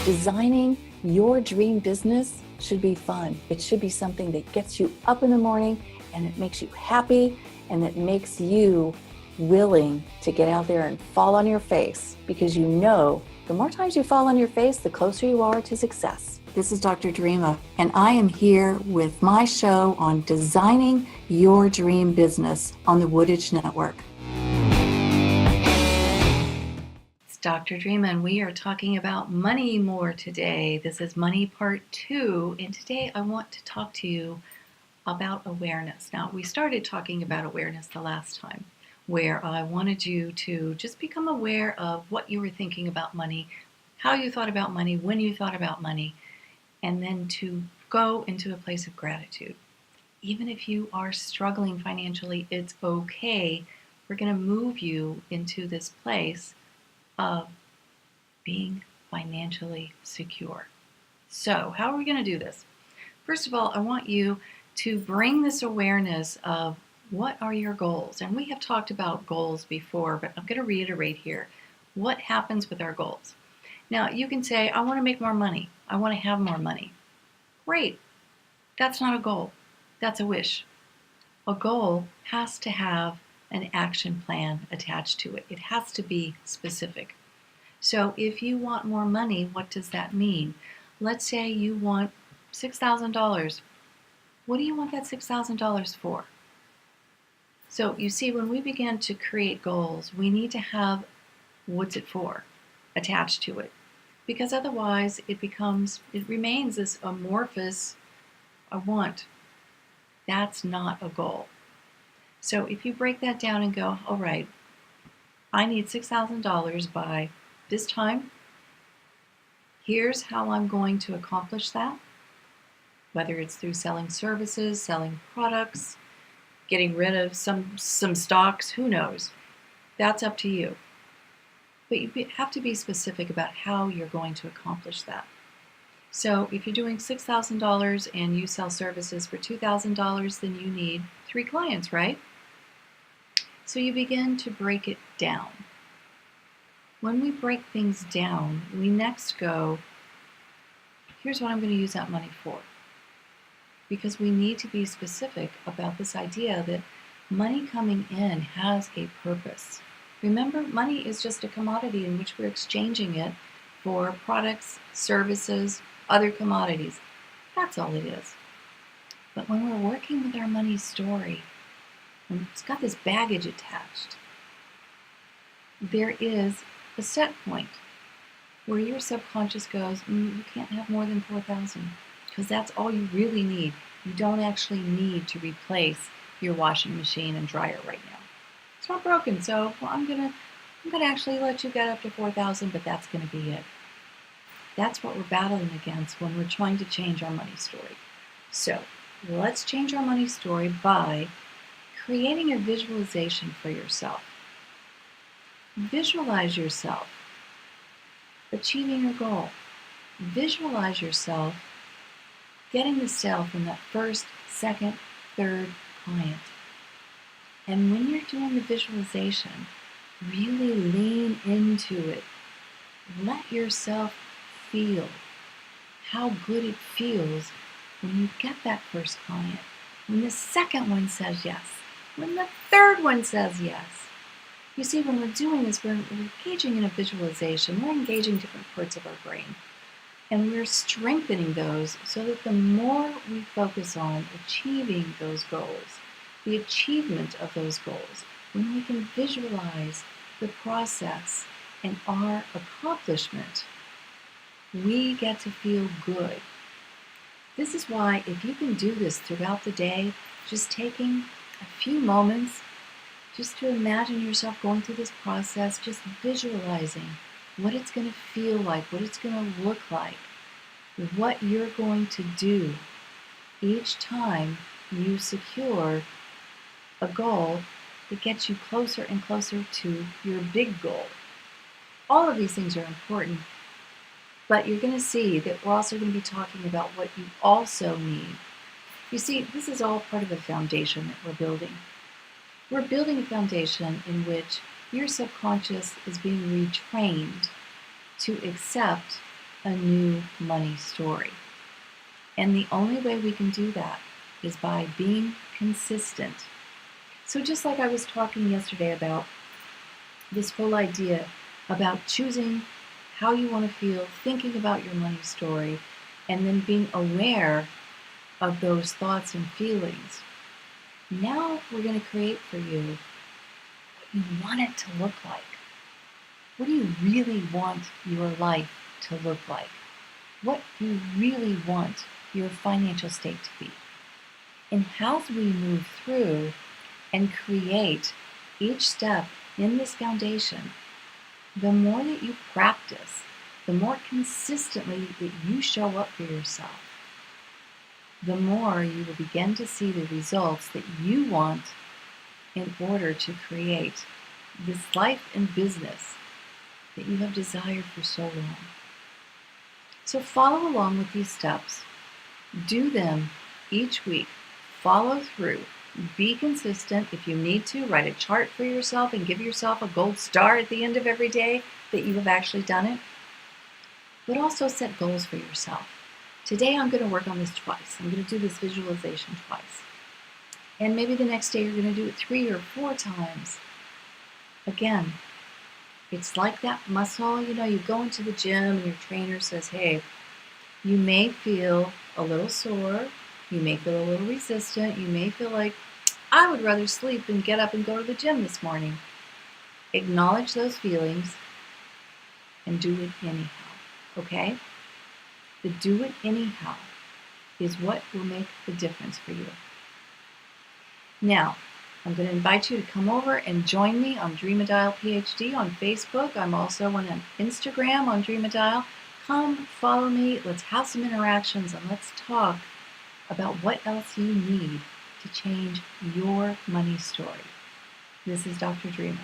Designing your dream business should be fun. It should be something that gets you up in the morning and it makes you happy and it makes you willing to get out there and fall on your face, because you know the more times you fall on your face, the closer you are to success. This is Dr. Drema, and I am here with my show on designing your dream business on the Wooditch Network. It's Dr. Drema, and we are talking about money more today. This is Money Part 2, and today I want to talk to you about awareness. Now, we started talking about awareness the last time, where I wanted you to just become aware of what you were thinking about money, how you thought about money, when you thought about money, and then to go into a place of gratitude. Even if you are struggling financially, it's okay. We're going to move you into this place of being financially secure. So, how are we going to do this? First of all, I want you to bring this awareness of what are your goals? And we have talked about goals before, but I'm going to reiterate here. What happens with our goals? Now, you can say, I want to make more money. I want to have more money. Great. That's not a goal. That's a wish. A goal has to have an action plan attached to it. It has to be specific. So if you want more money, what does that mean? Let's say you want $6,000. What do you want that $6,000 for? So you see, when we begin to create goals, we need to have what's it for attached to it, because otherwise it remains this amorphous, I want. That's not a goal. So if you break that down and go, all right, I need $6,000 by this time. Here's how I'm going to accomplish that, whether it's through selling services, selling products, getting rid of some stocks, who knows? That's up to you. But you have to be specific about how you're going to accomplish that. So if you're doing $6,000 and you sell services for $2,000, then you need 3 clients, right? So you begin to break it down. When we break things down, we next go, here's what I'm going to use that money for. Because we need to be specific about this idea that money coming in has a purpose. Remember, money is just a commodity in which we're exchanging it for products, services, other commodities. That's all it is. But when we're working with our money story, and it's got this baggage attached, there is a set point where your subconscious goes, you can't have more than 4,000. Because that's all you really need. You don't actually need to replace your washing machine and dryer right now. It's not broken, so I'm gonna actually let you get up to 4,000, but that's gonna be it. That's what we're battling against when we're trying to change our money story. So let's change our money story by creating a visualization for yourself. Visualize yourself achieving your goal. Visualize yourself getting the sale from that first, second, third client. And when you're doing the visualization, really lean into it. Let yourself feel how good it feels when you get that first client, when the second one says yes, when the third one says yes. You see, when we're doing this, we're engaging in a visualization. We're engaging different parts of our brain. And we're strengthening those so that the more we focus on achieving those goals, the achievement of those goals, when we can visualize the process and our accomplishment, we get to feel good. This is why if you can do this throughout the day, just taking a few moments just to imagine yourself going through this process, just visualizing what it's going to feel like, what it's going to look like, what you're going to do each time you secure a goal that gets you closer and closer to your big goal. All of these things are important, but you're going to see that we're also going to be talking about what you also need. You see, this is all part of the foundation that we're building. We're building a foundation in which your subconscious is being retrained to accept a new money story. And the only way we can do that is by being consistent. So just like I was talking yesterday about this whole idea about choosing how you want to feel, thinking about your money story, and then being aware of those thoughts and feelings. Now we're going to create for you what you want it to look like. What do you really want your life to look like? What do you really want your financial state to be? And as we move through and create each step in this foundation, the more that you practice, the more consistently that you show up for yourself, the more you will begin to see the results that you want in order to create this life and business that you have desired for so long. So follow along with these steps. Do them each week. Follow through. Be consistent. If you need to, write a chart for yourself and give yourself a gold star at the end of every day that you have actually done it. But also set goals for yourself. Today I'm going to work on this twice. I'm going to do this visualization twice. And maybe the next day you're going to do it 3 or 4 times. Again, it's like that muscle. You go into the gym and your trainer says, hey, you may feel a little sore. You may feel a little resistant. You may feel like, I would rather sleep than get up and go to the gym this morning. Acknowledge those feelings and do it anyhow, okay? The do it anyhow is what will make the difference for you. Now, I'm going to invite you to come over and join me on Drema PhD on Facebook. I'm also on Instagram on Drema. Come, follow me, let's have some interactions, and let's talk about what else you need to change your money story. This is Dr. Drema.